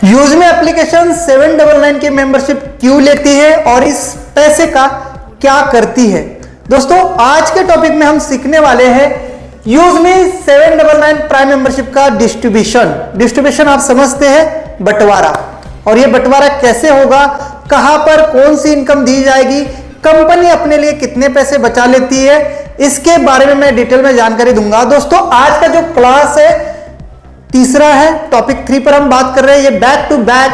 यूजमी application 799 की membership क्यों लेती है और इस पैसे का क्या करती है। दोस्तों आज के टॉपिक में हम सीखने वाले हैं यूजमी 799 प्राइम मेंबरशिप का डिस्ट्रीब्यूशन आप समझते हैं, बंटवारा। और ये बंटवारा कैसे होगा, कहां पर कौन सी इनकम दी जाएगी, कंपनी अपने लिए कितने पैसे बचा लेती है, इसके बारे में मैं डिटेल में जानकारी दूंगा। दोस्तों आज का जो क्लास है तीसरा है, टॉपिक 3 पर हम बात कर रहे हैं। ये बैक टू बैक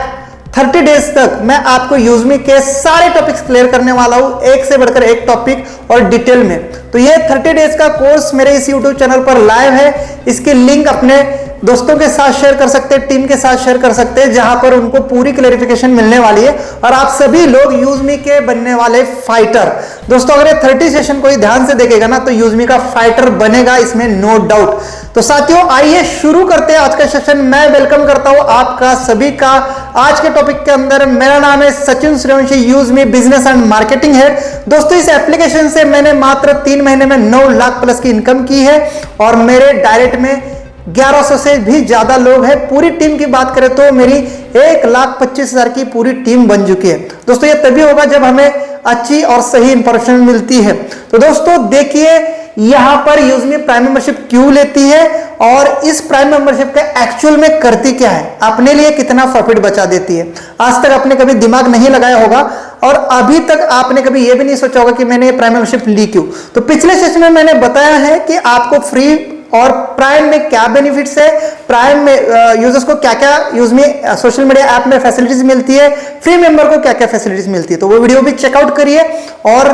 30 डेज तक मैं आपको यूजमी के सारे टॉपिक्स क्लियर करने वाला हूं, एक से बढ़कर एक टॉपिक और डिटेल में। तो ये 30 डेज का कोर्स मेरे इस यूट्यूब चैनल पर लाइव है। इसकी लिंक अपने दोस्तों के साथ शेयर कर सकते हैं, टीम के साथ शेयर कर सकते हैं, जहां पर उनको पूरी क्लैरिफिकेशन मिलने वाली है और आप सभी लोग यूजमी के बनने वाले फाइटर। दोस्तों अगर ये 30 सेशन कोई ध्यान से देखेगा ना तो यूजमी का फाइटर बनेगा, इसमें नो डाउट। तो साथियों आइए शुरू करते हैं आज का सेशन। मैं वेलकम करता हूं आपका सभी का आज के टॉपिक के अंदर। मेरा नाम है सचिन सूर्यवंशी, यूजमी बिजनेस एंड मार्केटिंग हेड। दोस्तों इस एप्लीकेशन से मैंने मात्र 3 महीने में 9 लाख प्लस की इनकम की है और मेरे डायरेक्ट में 1100 से भी ज्यादा लोग हैं। पूरी टीम की बात करें तो मेरी 1,25,000 की पूरी टीम बन चुकी है। दोस्तों ये तभी होगा जब हमें अच्छी और सही इंफॉर्मेशन मिलती है। तो दोस्तों देखिए यहां पर यूजमी प्राइम मेंबरशिप क्यों लेती है और इस प्राइम मेंबरशिप का एक्चुअल में करती क्या है, अपने लिए कितना प्रॉफिट बचा देती है। आज तक आपने कभी दिमाग नहीं लगाया होगा और अभी तक आपने कभी यह भी नहीं सोचा होगा कि मैंने प्राइम मेंबरशिप ली क्यों। तो पिछले सेशन में मैंने बताया है कि आपको फ्री और प्राइम में क्या बेनिफिट्स है, प्राइम में यूजर्स को क्या क्या यूजमी सोशल मीडिया ऐप में फैसिलिटीज मिलती है, फ्री मेंबर को क्या क्या फैसिलिटीज मिलती है। तो वो वीडियो भी चेकआउट करिए और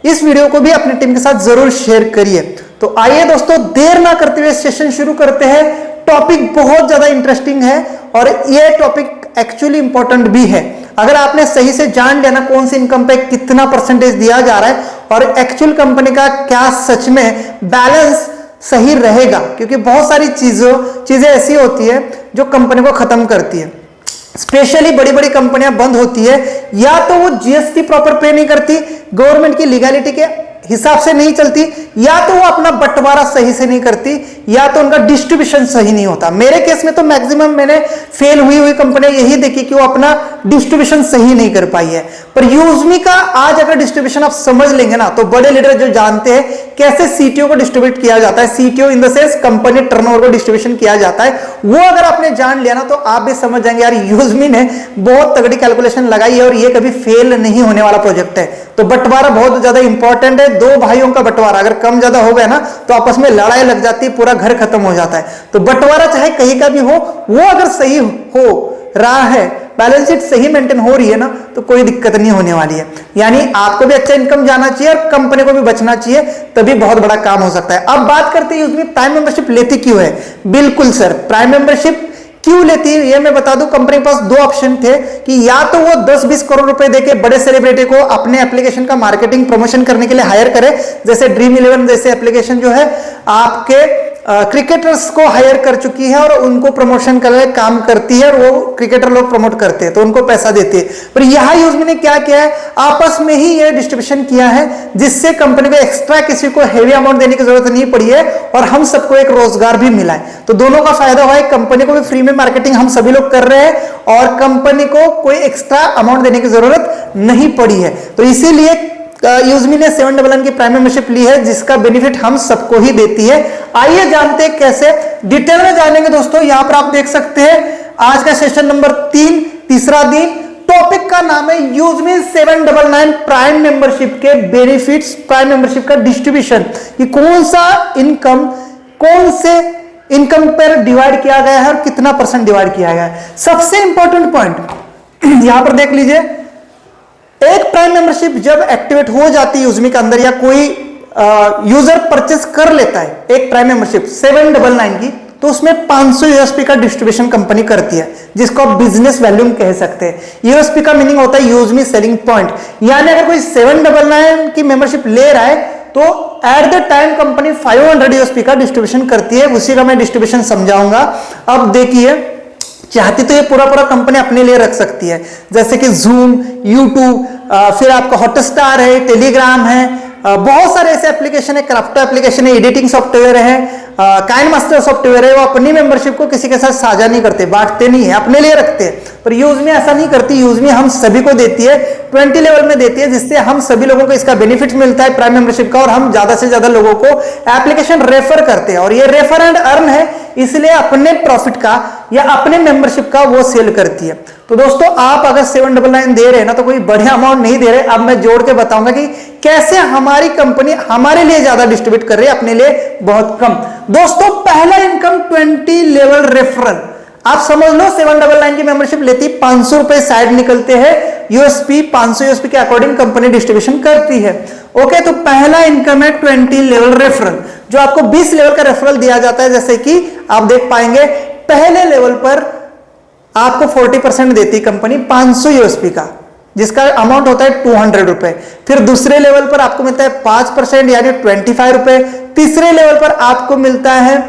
इस वीडियो को भी अपनी टीम के साथ जरूर शेयर करिए। तो आइए दोस्तों देर ना करते हुए सेशन शुरू करते हैं। टॉपिक बहुत ज्यादा इंटरेस्टिंग है और ये टॉपिक एक्चुअली इंपॉर्टेंट भी है। अगर आपने सही से जान लिया ना कौन सी इनकम पे कितना परसेंटेज दिया जा रहा है और एक्चुअल कंपनी का क्या सच में बैलेंस सही रहेगा, क्योंकि बहुत सारी चीजें ऐसी होती है जो कंपनी को खत्म करती है। स्पेशली बड़ी बड़ी कंपनियां बंद होती है, या तो वो जीएसटी प्रॉपर पे नहीं करती, गवर्नमेंट की लीगैलिटी के हिसाब से नहीं चलती, या तो वो अपना बंटवारा सही से नहीं करती, या तो उनका डिस्ट्रीब्यूशन सही नहीं होता। मेरे केस में तो मैक्सिमम मैंने फेल हुई कंपनियां यही देखी कि वो अपना डिस्ट्रीब्यूशन सही नहीं कर पाई है। पर यूजमी का आज अगर डिस्ट्रीब्यूशन आप समझ लेंगे ना तो बड़े लीडर जो जानते हैं कैसे सीटीओ को डिस्ट्रीब्यूट किया जाता है, CTO in the sense company turnover को डिस्ट्रीब्यूशन किया जाता है, वो अगर आपने जान लिया ना तो आप भी समझ जाएंगे यार यूजमी ने बहुत तगड़ी कैलकुलेशन लगाई है और ये कभी फेल नहीं होने वाला प्रोजेक्ट है। तो बंटवारा बहुत ज्यादा इंपॉर्टेंट है। 2 भाइयों का बंटवारा अगर कम ज्यादा हो गया ना तो आपस में लड़ाई लग जाती है, पूरा घर खत्म हो जाता है। तो बंटवारा चाहे कहीं का भी हो, वो अगर सही हो रहा है, बैलेंस शीट सही मेंटेन हो रही है ना तो कोई दिक्कत नहीं होने वाली है। यानी आपको भी अच्छा इनकम जाना चाहिए और कंपनी को भी बचना चाहिए, तभी बहुत बड़ा काम हो सकता है। अब बात करते हैं यूजमी प्राइम मेंबरशिप लेती क्यों है। बिल्कुल सर, प्राइम मेंबरशिप क्यों लेती है ये मैं बता दूं। कंपनी के पास 2 ऑप्शन थे कि या तो वो 10-20 करोड़ रुपए देके बड़े सेलिब्रिटी को अपने एप्लीकेशन का मार्केटिंग प्रमोशन करने के लिए हायर करे, जैसे ड्रीम 11 जैसे एप्लीकेशन जो है आपके क्रिकेटर्स को हायर कर चुकी है और उनको प्रमोशन करने का काम करती है और वो क्रिकेटर लोग प्रमोट करते हैं तो उनको पैसा देती है। पर यहां यूजमी ने क्या किया है, आपस में ही ये डिस्ट्रीब्यूशन किया है, जिससे कंपनी को एक्स्ट्रा किसी को हेवी अमाउंट देने की जरूरत नहीं पड़ी है और हम सबको एक रोजगार भी मिला है। तो दोनों का फायदा हुआ है, कंपनी को भी फ्री में मार्केटिंग हम सभी लोग कर रहे हैं और कंपनी को कोई एक्स्ट्रा अमाउंट देने की जरूरत नहीं पड़ी है। तो इसीलिए यूजमी ने 799 की प्राइम मेंबरशिप ली है, जिसका बेनिफिट हम सबको ही देती है। आइए जानते हैं कैसे, डिटेल में जानेंगे। दोस्तों यहां पर आप देख सकते हैं आज का सेशन नंबर 3, तीसरा दिन। टॉपिक का नाम है यूजमी 799 प्राइम मेंबरशिप के बेनिफिट्स, प्राइम मेंबरशिप का डिस्ट्रीब्यूशन। ये कौन सा इनकम कौन से इनकम पर डिवाइड किया गया है और कितना परसेंट डिवाइड किया गया है। सबसे इंपॉर्टेंट पॉइंट यहां पर देख लीजिए, एक प्राइम मेंबरशिप जब एक्टिवेट हो जाती है यूजमी के अंदर या कोई यूजर परचेस कर लेता है एक प्राइम मेंबरशिप 799 की, तो उसमें 500 यूएसपी का डिस्ट्रीब्यूशन कंपनी करती है, जिसको आप बिजनेस वैल्यूम कह सकते हैं। यूएसपी का मीनिंग होता है यूजमी सेलिंग पॉइंट। यानी अगर कोई 799 की मेंबरशिप ले रहा है तो at the time company 500 USP का डिस्ट्रीब्यूशन करती है। उसी का मैं डिस्ट्रीब्यूशन समझाऊंगा। अब देखिए, चाहती तो ये पूरा कंपनी अपने लिए रख सकती है, जैसे कि जूम, यूट्यूब, फिर आपका हॉटस्टार है, टेलीग्राम है, बहुत सारे ऐसे एप्लीकेशन है, क्राफ्टो एप्लीकेशन है, एडिटिंग सॉफ्टवेयर है, काइंड मास्टर सॉफ्टवेयर है। वो अपनी मेंबरशिप को किसी के साथ साझा नहीं करते, बांटते नहीं है, अपने लिए रखते हैं। पर यूजमी ऐसा नहीं करती। यूजमी हम सभी को देती है, 20 लेवल में देती है, जिससे हम सभी लोगों को इसका बेनिफिट मिलता है प्राइम मेंबरशिप का, और हम ज्यादा से ज्यादा लोगों को एप्लीकेशन रेफर करते हैं। और ये रेफर एंड अर्न है, इसलिए अपने प्रॉफिट का या अपने मेंबरशिप का वो सेल करती है। तो दोस्तों आप अगर 799 दे रहे हैं ना, तो कोई बढ़िया अमाउंट नहीं दे रहे। अब मैं जोड़ के बताऊंगा कि कैसे हमारी कंपनी हमारे लिए ज्यादा डिस्ट्रीब्यूट कर रही है, अपने लिए बहुत कम। दोस्तों पहला इनकम 20 लेवल रेफरल, आप समझ लो 799 की मेंबरशिप लेती 500 रुपए साइड निकलते हैं, यूएसपी 500 यूएसपी के अकॉर्डिंग कंपनी डिस्ट्रीब्यूशन करती है। ओके, तो पहला इनकम है 20 लेवल रेफरल, जो आपको 20 लेवल का रेफरल दिया जाता है। जैसे कि आप देख पाएंगे पहले लेवल पर आपको 40% देती कंपनी 500 यूएसपी का, जिसका अमाउंट होता है 200 रुपए। फिर दूसरे लेवल पर आपको मिलता है 5% यानी 25 रुपए। तीसरे लेवल पर आपको मिलता है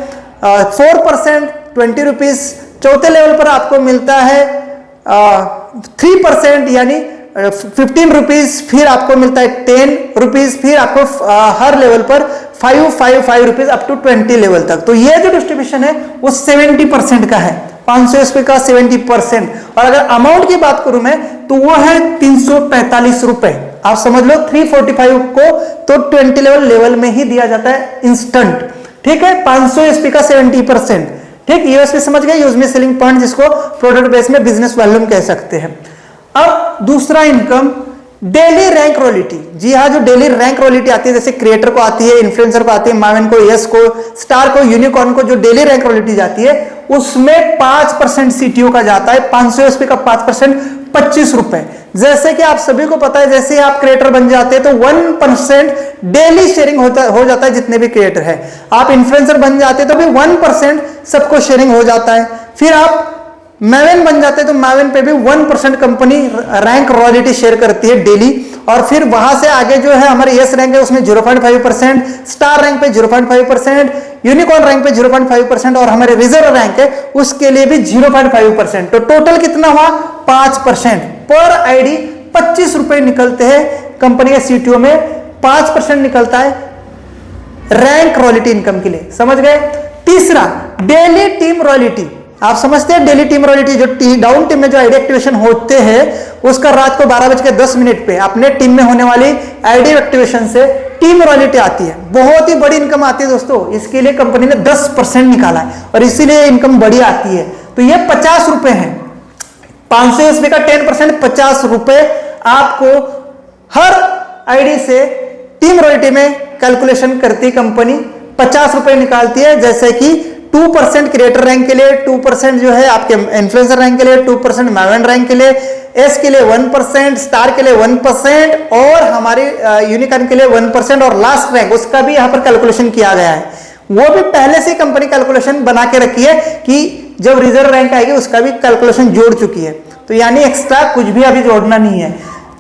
4% 20 रुपीज। चौथे लेवल पर आपको मिलता है 3% यानी 15 रुपीज। फिर आपको मिलता है 10 रुपीज। फिर आपको हर लेवल पर 5 रुपीज अप टू 20 लेवल तक। तो ये जो डिस्ट्रीब्यूशन है वो 70% का है, 500 यूएसपी का 70%। और अगर अमाउंट की बात करूं मैं, तो वो है 345 रुपए। आप समझ लो 345 को तो 20 लेवल में ही दिया जाता है इंस्टेंट। ठीक है, 500 यूएसपी का 70%। ठीक, यूएसपी समझ गए, यूज में सेलिंग पॉइंट, जिसको प्रोडक्ट बेस में बिजनेस वॉल्यूम कह सकते हैं। अब दूसरा इनकम डेली रैंक रॉयल्टी। जी हाँ, जो डेली रैंक रॉयल्टी आती है, जैसे क्रिएटर को आती है, इन्फ्लुएंसर को आती है, माविन को, यस को, स्टार को, यूनिकॉर्न को, जो डेली रैंक रॉयल्टी जाती है उसमें 5% सीटीओ का जाता है। 500 यूएसपी का 5% 25 रुपए। जैसे कि आप सभी को पता है, जैसे आप क्रिएटर बन जाते हैं तो 1% डेली शेयरिंग हो जाता है जितने भी क्रिएटर है। आप इन्फ्लुएंसर बन जाते हैं तो भी 1% सबको शेयरिंग हो जाता है। फिर आप मैवेन बन जाते हैं तो मैवेन पे भी 1% कंपनी रैंक रॉयल्टी शेयर करती है डेली। और फिर वहां से आगे जो है हमारे यस रैंक है उसमें 0.5%, स्टार रैंक पे 0.5%, यूनिकॉर्न रैंक पे 0.5% और हमारे रिजर्व रैंक है उसके लिए भी 0.5%। तो टोटल कितना हुआ 5%। पर आईडी 25 रुपए निकलते हैं कंपनी के सीटीओ में, 5% निकलता है रैंक रॉयल्टी इनकम के लिए। समझ गए। तीसरा डेली टीम रॉयल्टी। आप समझते हैं डेली टीम रॉयल्टी, जो डाउन टीम में जो आईडी एक्टिवेशन होते हैं उसका रात को 12:10 पे अपने टीम में होने वाली आईडी एक्टिवेशन से टीम रॉयल्टी आती है। बहुत ही बड़ी इनकम आती है दोस्तों। इसके लिए कंपनी ने 10% निकाला है और इसीलिए इनकम बड़ी आती है। तो ये 50 रुपए है। 500 यूएसपी का 10% 50 रुपए आपको हर आईडी से टीम रॉयल्टी में कैलकुलेशन करती कंपनी 50 रुपए निकालती है। जैसे कि 2% क्रिएटर रैंक के लिए, 2% जो है आपके इन्फ्लुएंसर रैंक के लिए, 2% मैवेन रैंक के लिए, एस के लिए 1%, स्टार के लिए 1% और हमारे यूनिकॉर्न के लिए 1% और लास्ट रैंक उसका भी यहां पर कैलकुलेशन किया गया है। वो भी पहले से कंपनी कैलकुलेशन बना के रखी है कि जब रिजर्व रैंक आएगी उसका भी कैलकुलेशन जोड़ चुकी है। तो यानी एक्स्ट्रा कुछ भी अभी जोड़ना नहीं है।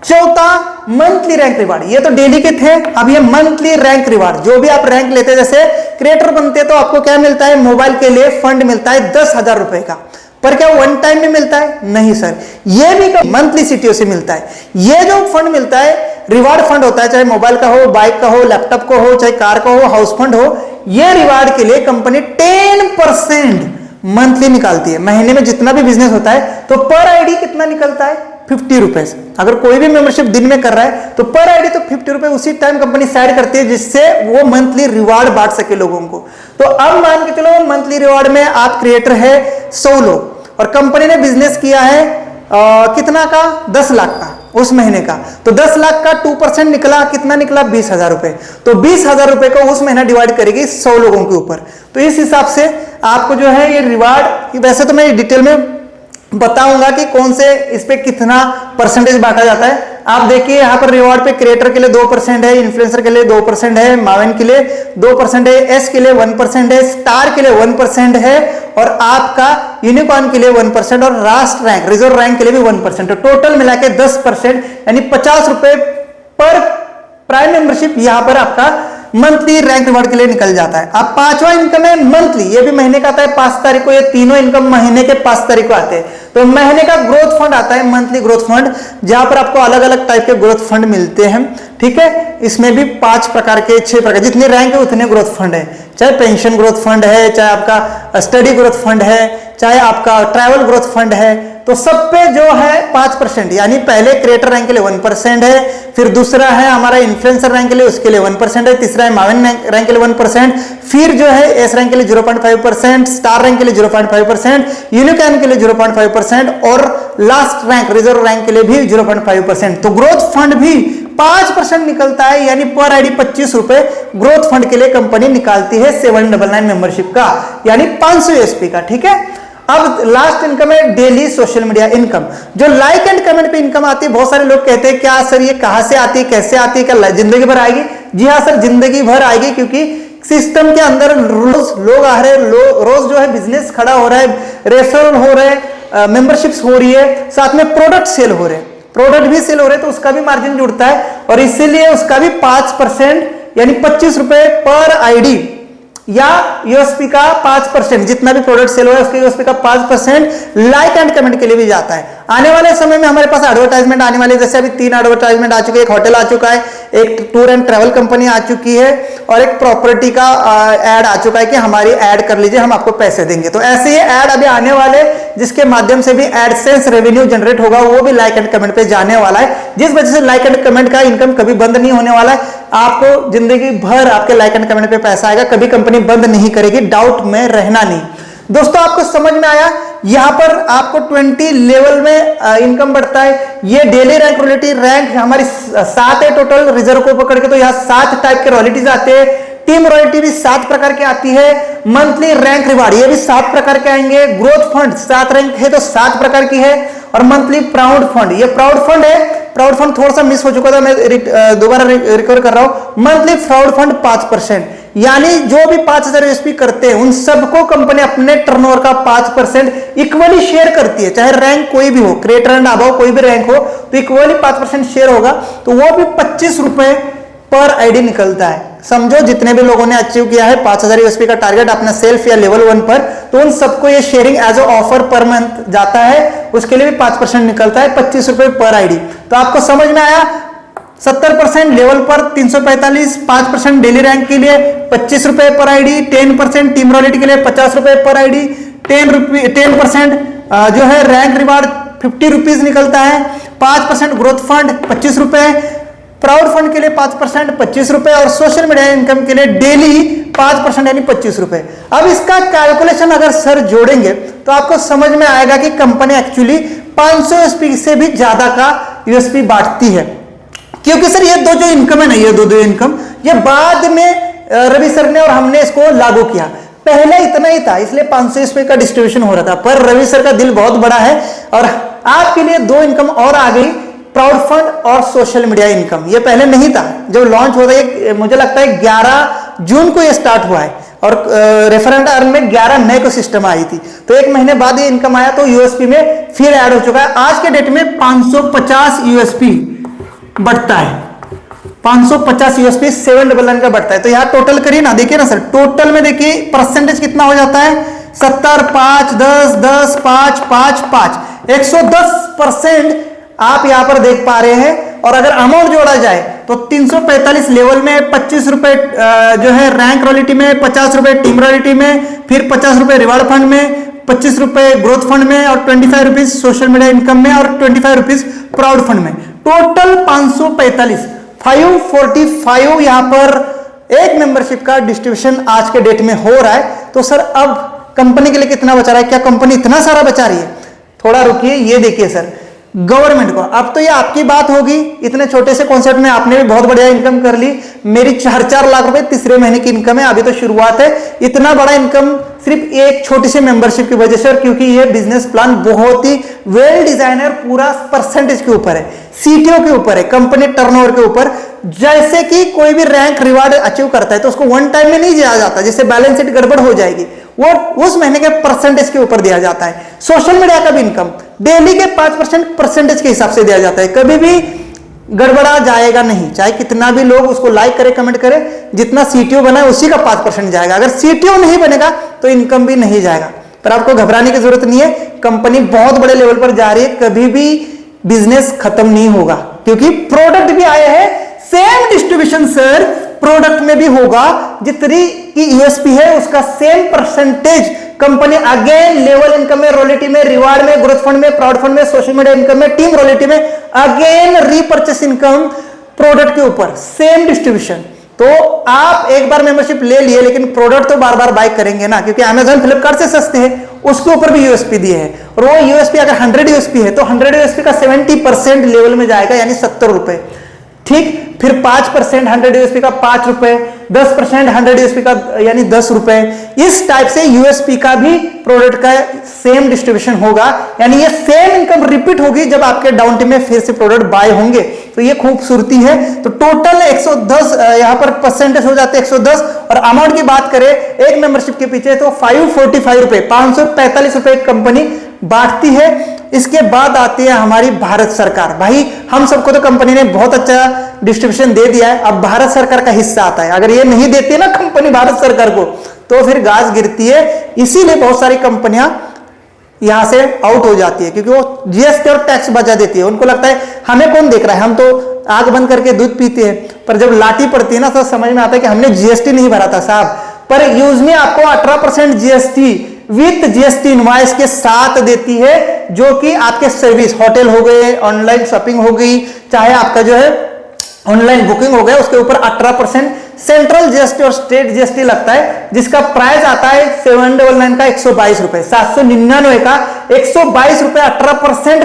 चौथा मंथली रैंक रिवार्ड। ये तो डेली के थे, अब ये मंथली रैंक रिवार्ड। जो भी आप रैंक लेते हैं, जैसे क्रिएटर बनते हैं तो आपको क्या मिलता है, मोबाइल के लिए फंड मिलता है 10,000 रुपए का। पर क्या वन टाइम में मिलता है? नहीं सर, ये भी मंथली सीटीओ से मिलता है। ये जो फंड मिलता है रिवार्ड फंड होता है, चाहे मोबाइल का हो, बाइक का हो, लैपटॉप का हो, चाहे कार का हो, हाउस फंड हो। ये रिवार्ड के लिए कंपनी 10% मंथली निकालती है। महीने में जितना भी बिजनेस होता है तो पर आईडी कितना निकलता है 50 रुपए। अगर कोई भी मेंबरशिप दिन में कर रहा है तो पर आईडी तो 50 रुपए उसी टाइम कंपनी साइड करती है, जिससे वो मंथली रिवार्ड बांट सके लोगों को। तो अब मान के चलो मंथली रिवार्ड में आप क्रिएटर है 100 लोग और कंपनी ने बिजनेस किया है कितना का 10 लाख का उस महीने का। तो 10 लाख का 2% निकला, कितना निकला 20,000 रुपए। तो 20,000 रुपए को उस महीना डिवाइड करेगी 100 लोगों के ऊपर। तो इस हिसाब से आपको जो है ये रिवार्ड, वैसे तो मैं डिटेल में बताऊंगा कि कौन से इस पे कितना परसेंटेज बांटा जाता है। आप देखिए यहाँ पर रिवॉर्ड पे क्रिएटर के लिए 2% है, इन्फ्लुएंसर के लिए 2% है, मावेन के लिए 2% है, एस के लिए 1% है, स्टार के लिए 1% है और आपका यूनिकॉर्न के लिए 1% और लास्ट रैंक रिजर्व रैंक के लिए भी 1%। तो टोटल मिला के 10% यानी 50 रुपए पर प्राइम मेंबरशिप यहाँ पर आपका मंथली रैंक रिवार्ड के लिए निकल जाता है। अब पांचवा इनकम है मंथली। ये भी महीने का आता है 5 तारीख को। ये तीनों इनकम महीने के 5 तारीख को आते हैं। तो महीने का ग्रोथ फंड आता है, मंथली ग्रोथ फंड, जहां पर आपको अलग अलग टाइप के ग्रोथ फंड मिलते हैं। ठीक है, इसमें भी 5 प्रकार के 6 प्रकार, जितने रैंक है उतने ग्रोथ फंड है। चाहे पेंशन ग्रोथ फंड है, चाहे आपका स्टडी ग्रोथ फंड है, चाहे आपका ट्रैवल ग्रोथ फंड है। तो सब पे जो है 5%, यानी पहले क्रिएटर रैंक के लिए 1% है, फिर दूसरा है हमारा इन्फ्लुएंसर रैंक के लिए उसके लिए 1% है, तीसरा है माविन रैंक के लिए 1%, फिर जो है एस रैंक के लिए 0.5%, स्टार रैंक के लिए 0.5%, यूनिकॉर्न के लिए 0.5% और लास्ट रैंक रिजर्व रैंक के लिए भी 0.5%। तो ग्रोथ फंड भी 5% निकलता है, यानी पर आईडी 25 रुपए ग्रोथ फंड के लिए कंपनी निकालती है 799 मेंबरशिप का, यानी 500 यूएसपी का। ठीक है, अब लास्ट इनकम है डेली सोशल मीडिया इनकम, जो लाइक एंड कमेंट पे इनकम आती है। बहुत सारे लोग कहते हैं क्या सर ये कहां से आती है, कैसे आती है, क्या जिंदगी भर आएगी? जी हाँ सर, जिंदगी भर आएगी, क्योंकि सिस्टम के अंदर रोज लोग आ रहे हैं, रोज जो है बिजनेस खड़ा हो रहा है, रेफरल हो रहे हैं, मेंबरशिप्स हो रही है, साथ में प्रोडक्ट सेल हो रहे हैं, प्रोडक्ट भी सेल हो रहे हैं, तो उसका भी मार्जिन जुड़ता है और इसीलिए उसका भी 5% यानी 25 रुपए पर आईडी या यूएसपी का 5%, जितना भी प्रोडक्ट सेल हो रहा है उसके यूएसपी का 5% लाइक एंड कमेंट के लिए भी जाता है। आने वाले समय में हमारे पास एडवर्टाइजमेंट आने वाले, जैसे अभी 3 एडवर्टाइजमेंट आ चुके हैं, एक होटल आ चुका है, एक टूर एंड ट्रैवल कंपनी आ चुकी है और एक प्रॉपर्टी का ऐड आ चुका है कि हमारी ऐड कर लीजिए, हम आपको पैसे देंगे। तो ऐसे ही ऐड अभी आने वाले, जिसके माध्यम से भी एडसेंस रेवेन्यू जनरेट होगा, वो भी लाइक एंड कमेंट पे जाने वाला है, जिस वजह से लाइक एंड कमेंट का इनकम कभी बंद नहीं होने वाला है। आपको जिंदगी भर आपके लाइक एंड कमेंट पे पैसा आएगा, कभी कंपनी बंद नहीं करेगी, डाउट में रहना नहीं। दोस्तों आपको समझ में आया, यहां पर आपको 20 लेवल में इनकम बढ़ता है। ये डेली रैंक रॉयल्टी रैंक हमारी 7 है टोटल, रिजर्व को पकड़ के तो यहाँ 7 टाइप के रॉयल्टीज आते हैं। टीम रॉयल्टी भी 7 प्रकार की आती है, मंथली रैंक रिवार्ड ये भी 7 प्रकार के आएंगे, ग्रोथ फंड 7 रैंक है तो 7 प्रकार की है, और मंथली प्राउड फंड, ये प्राउड फंड है, प्राउड फंड थोड़ा सा मिस हो चुका था, मैं दोबारा रिकवर कर रहा हूं। मंथली प्राउड फंड 5%, यानी जो भी 5000 यूएसपी करते हैं उन सबको कंपनी अपने टर्नओवर का 5% इक्वली शेयर करती है, चाहे रैंक कोई भी हो, क्रिएटर एंड अबव कोई भी रैंक हो, तो इक्वली 5% शेयर होगा, तो वो भी 25 रुपए पर आईडी निकलता है। समझो जितने भी लोगों ने अचीव किया है 5000 यूएसपी का टारगेट अपना सेल्फ या लेवल 1 पर, तो उन सबको ये sharing as offer per month जाता है, उसके लिए भी 5% निकलता है, 25 रुपए पर आईडी। तो आपको समझ में आया, 70% लेवल पर 345, 5% डेली रैंक के लिए 25 रुपए पर आईडी, 10% टीम रॉयल्टी के लिए 50 रुपए पर आईडी, 10% जो है रैंक रिवार्ड 50 रुपीज निकलता है, 5% ग्रोथ फंड 25 रुपए, प्राउड फंड के लिए 5% 25 रुपए, और सोशल मीडिया इनकम के लिए डेली 5% यानी 25 रुपए। अब इसका कैलकुलेशन अगर सर जोड़ेंगे तो आपको समझ में आएगा कि कंपनी एक्चुअली 500 यूएसपी से भी ज्यादा का यूएसपी बांटती है, क्योंकि सर ये दो जो इनकम है ना, ये दो इनकम ये बाद में रवि सर ने और हमने इसको लागू किया, पहले इतना ही था इसलिए 500 यूएसपी का डिस्ट्रीब्यूशन हो रहा था, पर रवि सर का दिल बहुत बड़ा है और आपके लिए 2 इनकम और आ गई, प्राउड फंड और सोशल मीडिया इनकम। ये पहले नहीं था, जब लॉन्च होता है मुझे लगता है 11 जून को ये स्टार्ट हुआ है, और रेफरेंट अर्न में 11 मई को सिस्टम आई थी, तो 1 महीने बाद ये इनकम आया, तो यूएसपी में फिर ऐड हो चुका है। आज के डेट में 550 यूएसपी बढ़ता है, 550 यूएसपी 799 का बढ़ता है। तो यहाँ टोटल करिए ना, देखिए ना सर, टोटल में देखिए परसेंटेज कितना हो जाता है, 70, 5, 10, 10, 5, 5, 5, 110% आप यहां पर देख पा रहे हैं। और अगर अमाउंट जोड़ा जाए तो 345 लेवल में 25 रुपए जो है रैंक रॉयल्टी में, 50 रुपए टीम रॉयल्टी में, फिर 50 रुपए रिवार्ड फंड में, 25 रुपए ग्रोथ फंड में, और 25 रुपीज सोशल मीडिया इनकम में, और 25 रुपीज प्राउड फंड में, टोटल 545, 545 यहां पर एक मेंबरशिप का डिस्ट्रीब्यूशन आज के डेट में हो रहा है। तो सर अब कंपनी के लिए कितना बचा रहा है, क्या कंपनी इतना सारा बचा रही है? थोड़ा रुकिए, ये देखिए सर, गवर्नमेंट को, अब तो ये आपकी बात होगी, इतने छोटे से कॉन्सेप्ट में आपने भी बहुत बढ़िया इनकम कर ली, मेरी 4-4 लाख रुपए तीसरे महीने की इनकम है, अभी तो शुरुआत है। इतना बड़ा इनकम सिर्फ एक छोटी सी मेंबरशिप की वजह से, और क्योंकि ये बिजनेस प्लान बहुत ही वेल डिजाइन है, पूरा परसेंटेज के ऊपर है, सीटीओ के ऊपर है, कंपनी टर्नओवर के ऊपर। जैसे कि कोई भी रैंक रिवार्ड अचीव करता है तो उसको 1 टाइम में नहीं दिया जाता, जिससे बैलेंस शीट गड़बड़ हो जाएगी, वो उस महीने के परसेंटेज के ऊपर दिया जाता है। सोशल मीडिया का भी इनकम डेली के 5% परसेंटेज के हिसाब से दिया जाता है, कभी भी गड़बड़ा जाएगा नहीं, चाहे कितना भी लोग उसको लाइक करे कमेंट करे, जितना सीटीओ बना है उसी का 5% जाएगा। अगर सीटीओ नहीं बनेगा तो इनकम भी नहीं जाएगा। पर आपको घबराने की जरूरत नहीं है, कंपनी बहुत बड़े लेवल पर जा रही है, कभी भी बिजनेस खत्म नहीं होगा, क्योंकि प्रोडक्ट भी आए हैं, सेम डिस्ट्रीब्यूशन सर प्रोडक्ट में भी होगा, जितनी की यूएसपी है उसका same percentage company again level income में, रॉयल्टी में, रिवार्ड में, ग्रोथ फंड में, प्राउड फंड में, सोशल मीडिया इनकम में, टीम रॉयल्टी में, अगेन रीपर्चेस इनकम प्रोडक्ट के ऊपर सेम डिस्ट्रीब्यूशन। तो आप एक बार मेंबरशिप ले लिए, लेकिन प्रोडक्ट तो बार बार बाय करेंगे ना, क्योंकि अमेजन फ्लिपकार्ट से सस्ते हैं, उसके ऊपर भी यूएसपी दिए हैं। और वो यूएसपी अगर 100 यूएसपी है तो 100 यूएसपी का 70% लेवल में जाएगा, यानी 70 रुपए। ठीक, फिर 5% 100 यूएसपी का 5 रुपए, 10% 100 यूएसपी का यानी 10 रुपए। इस टाइप से यूएसपी का भी प्रोडक्ट का सेम डिस्ट्रीब्यूशन होगा, यानी ये सेम इनकम रिपीट होगी जब आपके डाउन टीम में फिर से प्रोडक्ट बाय होंगे। तो ये खूबसूरती है। तो टोटल 110 यहां पर परसेंटेज हो जाते हैं 110। और अमाउंट की बात करें एक मेंबरशिप के पीछे तो 545 रुपए, 545 रुपए कंपनी बांटती है। इसके बाद आती है हमारी भारत सरकार। भाई हम सबको तो कंपनी ने बहुत अच्छा डिस्ट्रीब्यूशन दे दिया है, अब भारत सरकार का हिस्सा आता है। अगर ये नहीं देती है ना कंपनी भारत सरकार को, तो फिर गाज गिरती है। इसीलिए बहुत सारी कंपनियां यहां से आउट हो जाती है, क्योंकि वो जीएसटी और टैक्स बचा देती है। उनको लगता है हमें कौन देख रहा है, हम तो आंख बंद करके दूध पीते हैं। पर जब लाठी पड़ती है ना तो समझ में आता है कि हमने जीएसटी नहीं भरा था साहब। पर यूज में आपको 18% जीएसटी विथ जीएसटी इनवॉइस के साथ देती है, जो कि आपके सर्विस, होटल हो गए, ऑनलाइन शॉपिंग हो गई, चाहे आपका जो है ऑनलाइन बुकिंग हो गया, उसके ऊपर 18% सेंट्रल जीएसटी और स्टेट जीएसटी लगता है, जिसका प्राइस आता है 799 का 122 रुपए, 799 का 122 रुपए 18%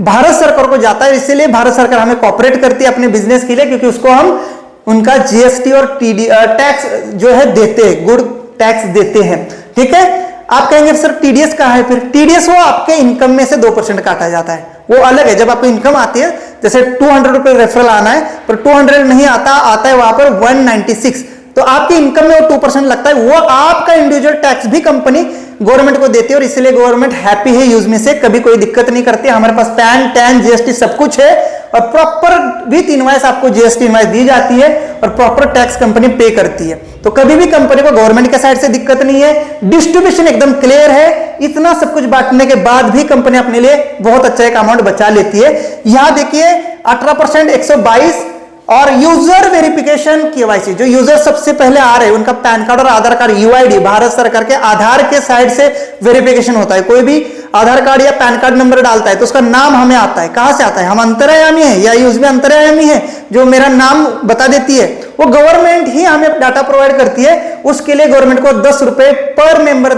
भारत सरकार को जाता है। इसीलिए भारत सरकार हमें कॉपरेट करती है अपने बिजनेस के लिए, क्योंकि उसको हम उनका जीएसटी और टैक्स जो है देते हैं, गुड टैक्स देते हैं। ठीक है, आप कहेंगे सर टीडीएस कहाँ है? फिर टीडीएस वो आपके इनकम में से 2% काटा जाता है, वो अलग है। जब आपको इनकम आती है, जैसे 200 रुपए रेफरल आना है, पर 200 नहीं आता, आता है वहां पर 196, तो आपकी इनकम में वो 2% लगता है। वो आपका इंडिविजुअल टैक्स भी कंपनी गवर्नमेंट को देती है, और इसलिए गवर्नमेंट हैप्पी है यूज में से, कभी कोई दिक्कत नहीं करती। हमारे पास पैन, टैन, जीएसटी सब कुछ है, और प्रॉपर विथ इनवॉइस आपको जीएसटी इनवॉइस दी जाती है, और प्रॉपर टैक्स कंपनी पे करती है। तो कभी भी कंपनी को गवर्नमेंट के साइड से दिक्कत नहीं है, डिस्ट्रीब्यूशन एकदम क्लियर है। इतना सब कुछ बांटने के बाद भी कंपनी अपने लिए बहुत अच्छा एक अमाउंट बचा लेती है। यहां देखिए 18% 122, और यूजर वेरिफिकेशन केवाईसी, जो यूजर सबसे पहले आ रहे हैं उनका पैन कार्ड और आधार कार्ड, यूआईडी, भारत सरकार के आधार के साइड से वेरिफिकेशन होता है। कोई भी आधार कार्ड या पैन कार्ड नंबर डालता है तो उसका नाम हमें आता है। कहां से आता है? हम अंतर्यामी है या यूज में अंतर्यामी है, जो मेरा नाम बता देती है, वो गवर्नमेंट ही हमें डाटा प्रोवाइड करती है। उसके लिए गवर्नमेंट को 10 रुपए पर मेंबर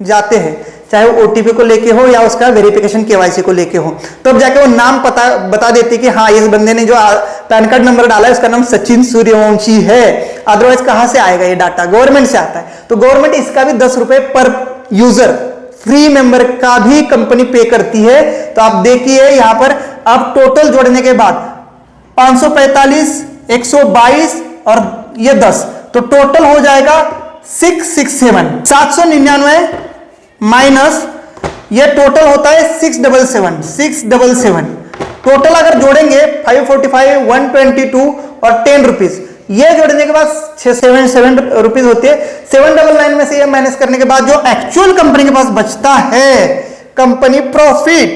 जाते हैं, चाहे वो ओटीपी को लेके हो या उसका वेरिफिकेशन केवाईसी को लेके हो। तब जाके वो नाम पता बता देती है कि हाँ, इस बंदे ने जो पैन कार्ड नंबर डाला है उसका नाम सचिन सूर्यवंशी है। अदरवाइज कहां से आएगा ये डाटा? गवर्नमेंट से आता है। तो गवर्नमेंट इसका भी 10 रुपए पर यूजर फ्री मेंबर का भी कंपनी पे करती है। तो आप देखिए यहां पर अब टोटल जोड़ने के बाद 545, 122 और ये 10, तो टोटल हो जाएगा 667, 799 माइनस ये टोटल होता है 677, 677। टोटल अगर जोड़ेंगे 545, 122 और 10 रुपीज, ये जोड़ने के बाद 677 रुपीज होती है। 799 में से ये माइनस करने के बाद जो एक्चुअल कंपनी के पास बचता है कंपनी प्रॉफिट,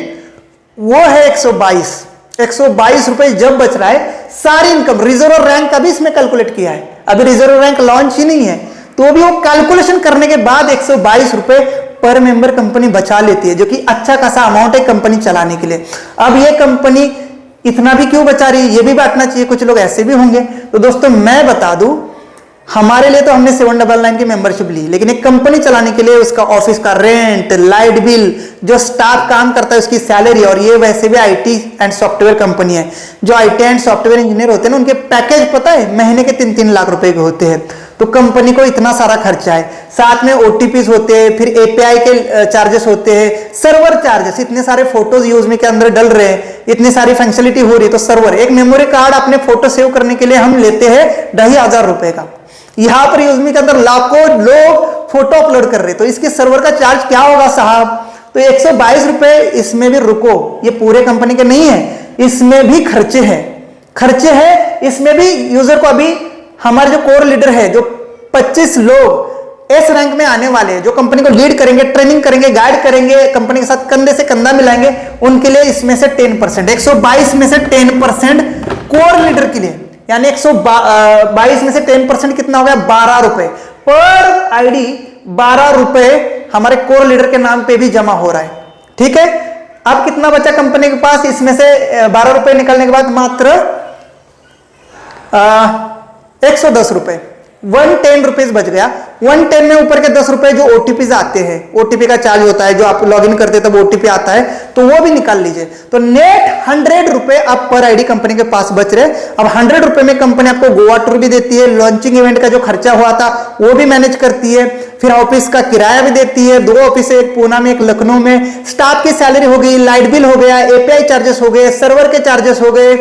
वो है 122 रुपए जब बच रहा है। सारी इनकम, रिजर्व रैंक का भी इसमें कैलकुलेट किया है, अभी रिजर्व रैंक लॉन्च ही नहीं है, तो भी वो कैलकुलेशन करने के बाद 122 रुपए पर मेंबर कंपनी बचा लेती है, जो कि अच्छा खासा अमाउंट है कंपनी चलाने के लिए। अब ये कंपनी इतना भी क्यों बचा रही है, ये भी बांटना चाहिए, कुछ लोग ऐसे भी होंगे। तो दोस्तों मैं बता दूं, हमारे लिए तो हमने 799 की मेंबरशिप ली, लेकिन एक कंपनी चलाने के लिए उसका ऑफिस का रेंट, लाइट बिल, जो स्टाफ काम करता है उसकी सैलरी, और ये वैसे भी आईटी एंड सॉफ्टवेयर कंपनी है, जो आईटी एंड सॉफ्टवेयर इंजीनियर होते हैं ना, उनके पैकेज पता है महीने के 3-3 लाख रुपए के होते हैं। तो कंपनी को इतना सारा खर्चा है, साथ में ओटीपीज होते हैं, फिर एपीआई के चार्जेस होते हैं, सर्वर चार्जेस, इतने सारे फोटोज यूज में के अंदर डल रहे हैं, इतनी सारी फंक्शनलिटी हो रही है, तो सर्वर, एक मेमोरी कार्ड अपने फोटो सेव करने के लिए हम लेते हैं 2,500 रुपए का। यहां पर यूजमी के अंदर लाखों लोग फोटो अपलोड कर रहे हैं, तो इसके सर्वर का चार्ज क्या होगा साहब? तो 122 रुपए इसमें भी रुको, ये पूरे कंपनी के नहीं है, इसमें भी खर्चे हैं, इसमें भी यूजर को, अभी हमारे जो कोर लीडर है, जो 25 लोग एस रैंक में आने वाले हैं, जो कंपनी को लीड करेंगे, ट्रेनिंग करेंगे, गाइड करेंगे, कंपनी के साथ कंधे से कंधा मिलाएंगे, उनके लिए इसमें से 10%, 122 में से 10% कोर लीडर के लिए, यानी 122 में से 10% कितना हो गया? 12 रुपए पर आईडी, 12 रुपए हमारे कोर लीडर के नाम पे भी जमा हो रहा है। ठीक है, अब कितना बचा कंपनी के पास? इसमें से 12 रुपए निकलने के बाद मात्र 110 रुपए, 110 रुपीज बच गया। 110 में ऊपर के 10 रुपए जो ओटीपी आते हैं, ओटीपी का चार्ज होता है, जो आप लॉगिन करते तब ओटीपी आता है, तो वो भी निकाल लीजिए। तो नेट 100 रुपए अब पर आईडी कंपनी के पास बच रहे। अब 100 रुपए में कंपनी आपको गोवा टूर भी देती है, लॉन्चिंग इवेंट का जो खर्चा हुआ था वो भी मैनेज करती है, फिर ऑफिस का किराया भी देती है, 2 ऑफिस है, एक पूना में एक लखनऊ में, स्टाफ की सैलरी हो गई, लाइट बिल हो गया, एपीआई चार्जेस हो गए, सर्वर के चार्जेस हो गए,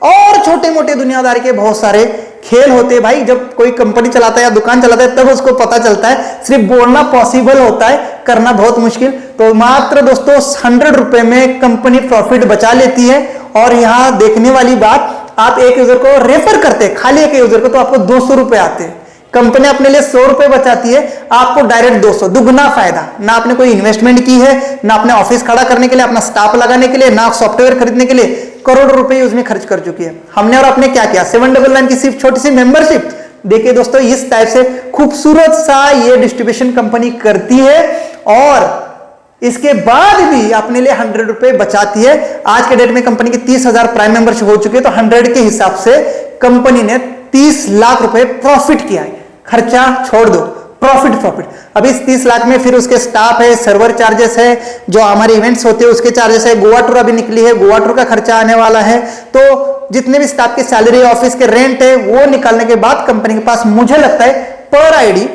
और छोटे मोटे दुनियादारी के बहुत सारे खेल होते हैं। भाई जब कोई कंपनी चलाता है या दुकान चलाता है तब उसको पता चलता है, सिर्फ बोलना पॉसिबल होता है, करना बहुत मुश्किल। तो मात्र दोस्तों 100 रुपए में कंपनी प्रॉफिट बचा लेती है। और यहां देखने वाली बात, आप एक यूजर को रेफर करते हैं, खाली एक यूजर को, तो आपको 200 रुपए आते हैं। कंपनी अपने लिए 100 रुपए बचाती है, आपको डायरेक्ट 200, दुगना फायदा। ना आपने कोई इन्वेस्टमेंट की है, ना आपने ऑफिस खड़ा करने के लिए, अपना स्टाफ लगाने के लिए, ना सॉफ्टवेयर खरीदने के लिए, करोड़ों रुपए उसमें खर्च कर चुकी है हमने। और आपने क्या किया? 799 की सिर्फ छोटी सी मेंबरशिप। देखिए दोस्तों, इस टाइप से खूबसूरत सा ये डिस्ट्रीब्यूशन कंपनी करती है, और इसके बाद भी अपने लिए 100 रुपए बचाती है। आज के डेट में कंपनी की 30,000 प्राइम मेंबरशिप हो चुकी है, तो 100 के हिसाब से कंपनी ने 30 लाख रुपए प्रॉफिट किया है। खर्चा छोड़ दो, प्रॉफिट। अब इस 30 लाख में फिर उसके स्टाफ है, सर्वर चार्जेस है, जो हमारे इवेंट्स होते हैं उसके चार्जेस है, गोवा टूर अभी निकली है, गोवा टूर का खर्चा आने वाला है। तो जितने भी स्टाफ की सैलरी, ऑफिस के रेंट है, वो निकालने के बाद कंपनी के पास मुझे लगता है पर आईडी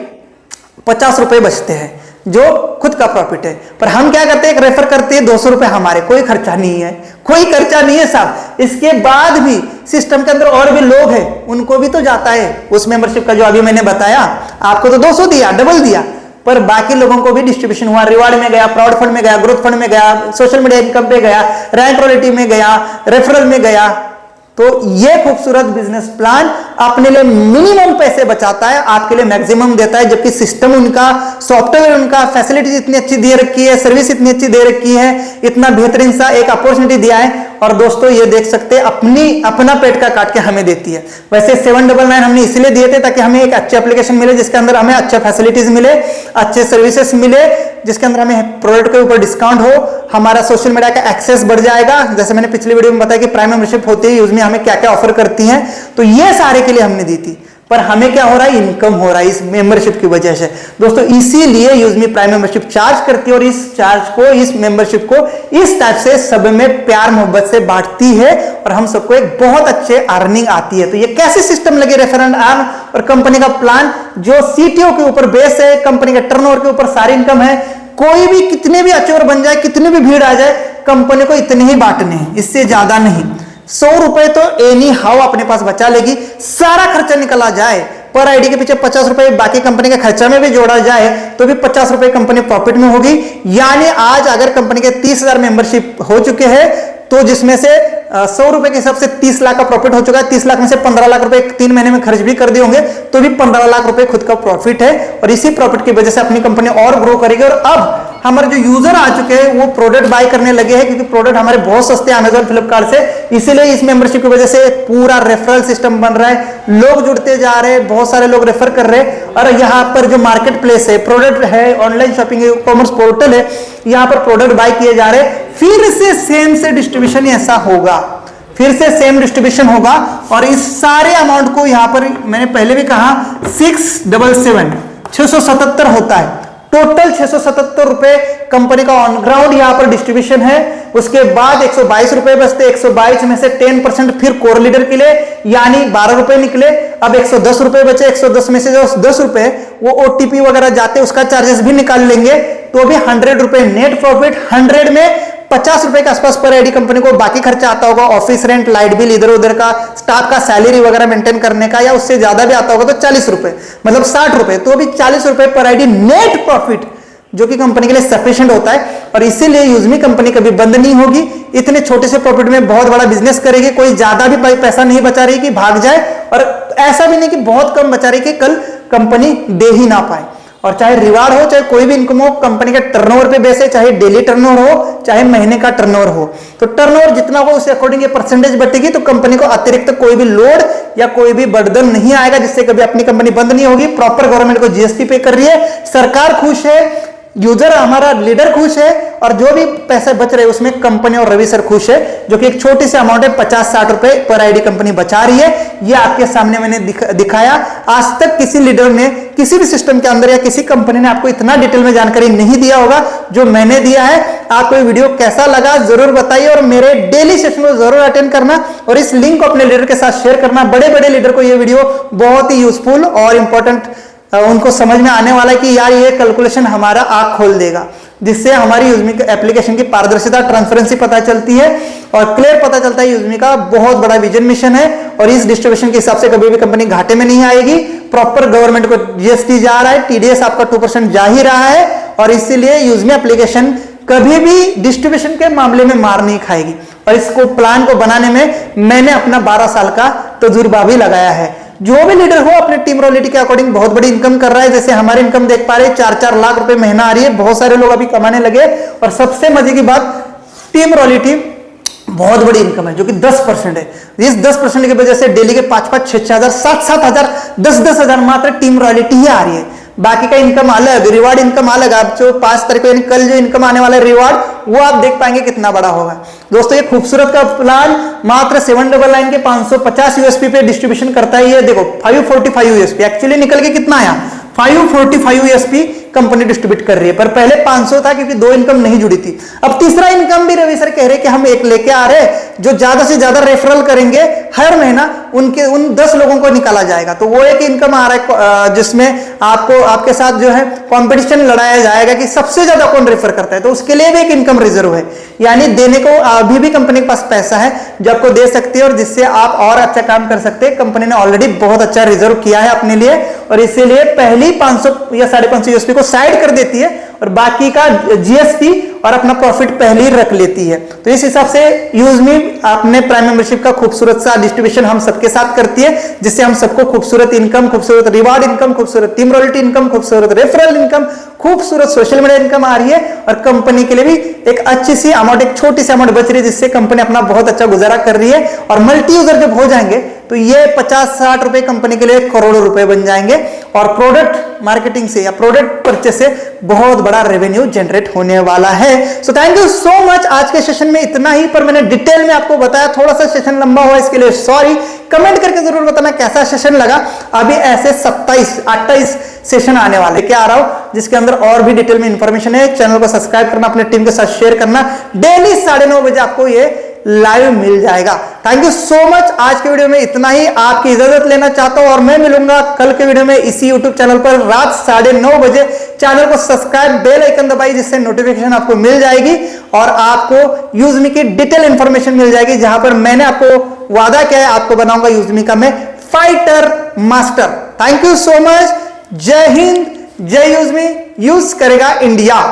50 रुपए बचते हैं, जो खुद का प्रॉफिट है। पर हम क्या करते हैं, एक रेफर करते हैं, 200 रुपए हमारे, कोई खर्चा नहीं है, कोई खर्चा नहीं है साहब। इसके बाद भी सिस्टम के अंदर और भी लोग हैं, उनको भी तो जाता है उस मेंबरशिप का, जो अभी मैंने बताया आपको, तो 200 दिया, डबल दिया, पर बाकी लोगों को भी डिस्ट्रीब्यूशन हुआ, रिवार्ड में गया, प्राउड फंड में गया, ग्रोथ फंड में गया, सोशल मीडिया इनकम पे गया, रैंक रॉयल्टी में गया, रेफरल में गया। तो ये खूबसूरत बिजनेस प्लान अपने लिए मिनिमम पैसे बचाता है, आपके लिए मैक्सिमम देता है, जबकि सिस्टम उनका, सॉफ्टवेयर उनका, फैसिलिटीज इतनी अच्छी दे रखी है, सर्विस इतनी अच्छी दे रखी है, इतना बेहतरीन सा एक अपॉर्चुनिटी दिया है। और दोस्तों ये देख सकते हैं, अपना पेट का काट के हमें देती है। वैसे 799 हमने इसलिए दिए थे ताकि हमें एक अच्छे एप्लीकेशन मिले, जिसके अंदर हमें अच्छे फैसिलिटीज मिले, अच्छे सर्विसेज मिले, जिसके अंदर हमें प्रोडक्ट के ऊपर डिस्काउंट हो, हमारा सोशल मीडिया का एक्सेस बढ़ जाएगा। जैसे मैंने पिछली वीडियो में बताया कि प्राइम मेंबरशिप होती है, उसमें हमें क्या क्या ऑफर करती हैं, तो ये सारे के लिए हमने दी थी। पर हमें क्या हो रहा है, इनकम हो रहा है इस मेंबरशिप की वजह से। दोस्तों इसीलिए यूजमी प्राइम मेंबरशिप चार्ज करती है, और इस चार्ज को, इस मेंबरशिप को इस टाइप से सब में प्यार मोहब्बत से बांटती है, और हम सबको एक बहुत अच्छे अर्निंग आती है। तो ये कैसे सिस्टम लगे, रेफरेंड अर्न और कंपनी का प्लान जो सीटीओ के ऊपर बेस है, कंपनी के टर्नओवर के ऊपर सारी इनकम है। कोई भी कितने भी अचोर बन जाए, कितनी भी भीड़ आ जाए, कंपनी को इतने ही बांटने हैं, इससे ज्यादा नहीं। 100 रुपए तो एनी हाउ अपने पास बचा लेगी, सारा खर्चा निकला जाए, पर आईडी के पीछे 50 रुपए बाकी कंपनी के खर्चा में भी जोड़ा जाए, तो भी 50 रुपए कंपनी प्रॉफिट में होगी। यानी आज अगर कंपनी के 30,000 मेंबरशिप हो चुके हैं, तो जिसमें से 100 रुपए के हिसाब से 30 लाख का प्रॉफिट हो चुका है। 30 लाख में से 15 लाख रुपए 3 महीने में खर्च भी कर दिए होंगे, तो भी 15 लाख रुपए खुद का प्रॉफिट है, और इसी प्रॉफिट की वजह से अपनी कंपनी और ग्रो करेगी। और अब हमारे जो यूजर आ चुके हैं वो प्रोडक्ट बाय करने लगे हैं, क्योंकि प्रोडक्ट हमारे बहुत सस्ते हैं अमेजॉन फ्लिपकार्ट से, इसीलिए इस मेंबरशिप की वजह से पूरा रेफरल सिस्टम बन रहा है, लोग जुड़ते जा रहे हैं, बहुत सारे लोग रेफर कर रहे हैं। और यहाँ पर जो मार्केट प्लेस है, प्रोडक्ट है, ऑनलाइन शॉपिंग है, कॉमर्स पोर्टल है, यहाँ पर प्रोडक्ट बाय किए जा रहे हैं। फिर से सेम से डिस्ट्रीब्यूशन ऐसा होगा, फिर से सेम डिस्ट्रीब्यूशन होगा, और इस सारे अमाउंट को यहाँ पर मैंने पहले भी कहा 677 होता है टोटल। 677 रुपए कंपनी का ऑन ग्राउंड यहाँ पर डिस्ट्रीब्यूशन है। उसके बाद 122 रुपए बचते, 122 में से 10% फिर कोर लीडर के लिए, यानी 12 रुपए निकले। अब 110 रुपए बचे, 110 में से जो 10 रुपए वो ओटीपी वगैरह जाते, उसका चार्जेस भी निकाल लेंगे, तो भी 100 रुपए नेट प्रॉफिट। 100 में 50 रुपए के आसपास पर आईडी कंपनी को बाकी खर्चा आता होगा, ऑफिस रेंट, लाइट बिल, इधर उधर का, स्टाफ का सैलरी वगैरह मेंटेन करने का, या उससे ज्यादा भी आता होगा, तो 40 रुपए, मतलब 60 रुपए, तो भी 40 रुपए पर आईडी नेट प्रॉफिट, जो कि कंपनी के लिए सफिशिएंट होता है। और इसीलिए यूजमी कंपनी कभी बंद नहीं होगी, इतने छोटे से प्रॉफिट में बहुत बड़ा बिजनेस करेगी। कोई ज्यादा भी पैसा नहीं बचा रही कि भाग जाए, और ऐसा भी नहीं कि बहुत कम बचा रही कि कल कंपनी दे ही ना पाए। और चाहे रिवार्ड हो, चाहे कोई भी इनकम हो, कंपनी के टर्नओवर पे बेस है, चाहे डेली टर्नओवर हो, चाहे महीने का टर्नओवर हो, तो टर्नओवर जितना हो उसे अकॉर्डिंग ये परसेंटेज बटेगी, तो कंपनी को अतिरिक्त कोई भी लोड या कोई भी बर्डन नहीं आएगा, जिससे कभी अपनी कंपनी बंद नहीं होगी। प्रॉपर गवर्नमेंट को जीएसटी पे कर रही है, सरकार खुश है, यूजर हमारा लीडर खुश है और जो भी पैसे बच रहे हैं उसमें कंपनी और रवि सर खुश है, जो कि एक छोटी सी अमाउंट है 50-60 रुपए पर आईडी कंपनी बचा रही है। ये आपके सामने मैंने दिखाया। आज तक किसी लीडर ने किसी भी सिस्टम के अंदर या किसी कंपनी ने आपको इतना डिटेल में जानकारी नहीं दिया होगा जो मैंने दिया है। आपको ये वीडियो कैसा लगा जरूर बताइए और मेरे डेली सेशन को जरूर अटेंड करना और इस लिंक को अपने लीडर के साथ शेयर करना। बड़े बड़े लीडर को ये वीडियो बहुत ही यूजफुल और इंपॉर्टेंट उनको समझ में आने वाला है कि यार ये कैलकुलेशन हमारा आंख खोल देगा, जिससे हमारी यूजमी एप्लीकेशन की पारदर्शिता ट्रांसपेरेंसी पता चलती है और क्लियर पता चलता है यूजमी का बहुत बड़ा विजन मिशन है और इस डिस्ट्रीब्यूशन के हिसाब से कभी भी कंपनी घाटे में नहीं आएगी। प्रॉपर गवर्नमेंट को जीएसटी जा रहा है, टीडीएस आपका 2% जा ही रहा है और इसीलिए यूजमी एप्लीकेशन कभी भी डिस्ट्रीब्यूशन के मामले में मार नहीं खाएगी। और इसको प्लान को बनाने में मैंने अपना 12 साल का तजुर्बा भी लगाया है। जो भी लीडर हो अपने टीम रॉयल्टी के अकॉर्डिंग बहुत बड़ी इनकम कर रहा है, जैसे हमारी इनकम देख पा रहे 4-4 लाख रुपए महीना आ रही है। बहुत सारे लोग अभी कमाने लगे और सबसे मजे की बात टीम रॉयल्टी बहुत बड़ी इनकम है जो कि 10% है। इस 10% की वजह से डेली के 5-5, 6-6 हजार, 7-7 हजार, 10-10 हजार मात्र टीम रॉयल्टी ही आ रही है। बाकी का इनकम अलग, रिवार्ड इनकम अलग। आप जो 5 तारीख को यानी कल जो इनकम आने वाला है रिवार्ड वो आप देख पाएंगे कितना बड़ा होगा। दोस्तों ये खूबसूरत का प्लान मात्र 799 के 550 यूएसपी पे डिस्ट्रीब्यूशन करता है। ये देखो 545 यूएसपी एक्चुअली निकल के कितना आया 545 यूएसपी कंपनी डिस्ट्रीब्यूट कर रही है, पर पहले 500 था क्योंकि 2 इनकम नहीं जुड़ी थी। अब तीसरा इनकम भी रवि सर कह रहे कि हम एक लेके आ रहे हैं जो ज्यादा से ज्यादा रेफरल करेंगे हर महीना उन 10 लोगों को निकाला जाएगा। तो वो एक इनकम आ रहा है जिसमें आपको आपके साथ जो है कंपटीशन लड़ाया जाएगा कि सबसे ज्यादा कौन रेफर करता है, तो उसके लिए भी एक इनकम रिजर्व है। यानी देने को अभी भी कंपनी के पास पैसा है जो आपको दे सकती है और जिससे आप और अच्छा काम कर सकते हैं। कंपनी ने ऑलरेडी बहुत अच्छा रिजर्व किया है अपने लिए और इसीलिए पहली 500 या 550 यूएसपी को साइड कर देती है और बाकी का जीएसटी और अपना प्रॉफिट पहले ही रख लेती है। तो इस हिसाब से यूजमी अपने प्राइम मेंबरशिप का खूबसूरत सा डिस्ट्रीब्यूशन हम सबके साथ करती है, जिससे हम सबको खूबसूरत इनकम, खूबसूरत रिवार्ड इनकम, खूबसूरत टीम रॉयल्टी इनकम, खूबसूरत रेफरल इनकम, खूबसूरत सोशल मीडिया इनकम आ रही है और कंपनी के लिए भी एक अच्छी सी अमाउंट, एक छोटी सी अमाउंट बच रही है जिससे कंपनी अपना बहुत अच्छा गुजारा कर रही है। और मल्टी यूजर जब हो जाएंगे तो ये 50-60 रुपए कंपनी के लिए करोड़ों रुपए बन जाएंगे और प्रोडक्ट मार्केटिंग से या प्रोडक्ट परचेस से बहुत बड़ा रेवेन्यू जनरेट होने वाला है। So thank you so much. आज के सेशन में इतना ही, पर मैंने डिटेल में आपको बताया, थोड़ा सा सेशन लंबा हुआ इसके लिए सॉरी। कमेंट करके जरूर बताना कैसा सेशन लगा। अभी ऐसे 27-28 सेशन आने वाले क्या आ रहा हूं जिसके अंदर और भी डिटेल में इंफॉर्मेशन है। चैनल को सब्सक्राइब करना, अपने टीम के साथ शेयर करना। डेली 9:30 बजे आपको ये लाइव मिल जाएगा। Thank you so much. आज के वीडियो में इतना ही। आपकी इजाजत लेना चाहता हूं और मैं मिलूंगा कल के वीडियो में इसी यूट्यूब चैनल पर रात 9:30 बजे। चैनल को सब्सक्राइब, बेल आइकन दबाइए जिससे नोटिफिकेशन आपको मिल जाएगी और आपको यूजमी की डिटेल इंफॉर्मेशन मिल जाएगी, जहां पर मैंने आपको वादा किया है आपको बनाऊंगा यूजमी का मैं fighter master. Thank you so much. जय हिंद, जय यूजमी। यूज करेगा इंडिया।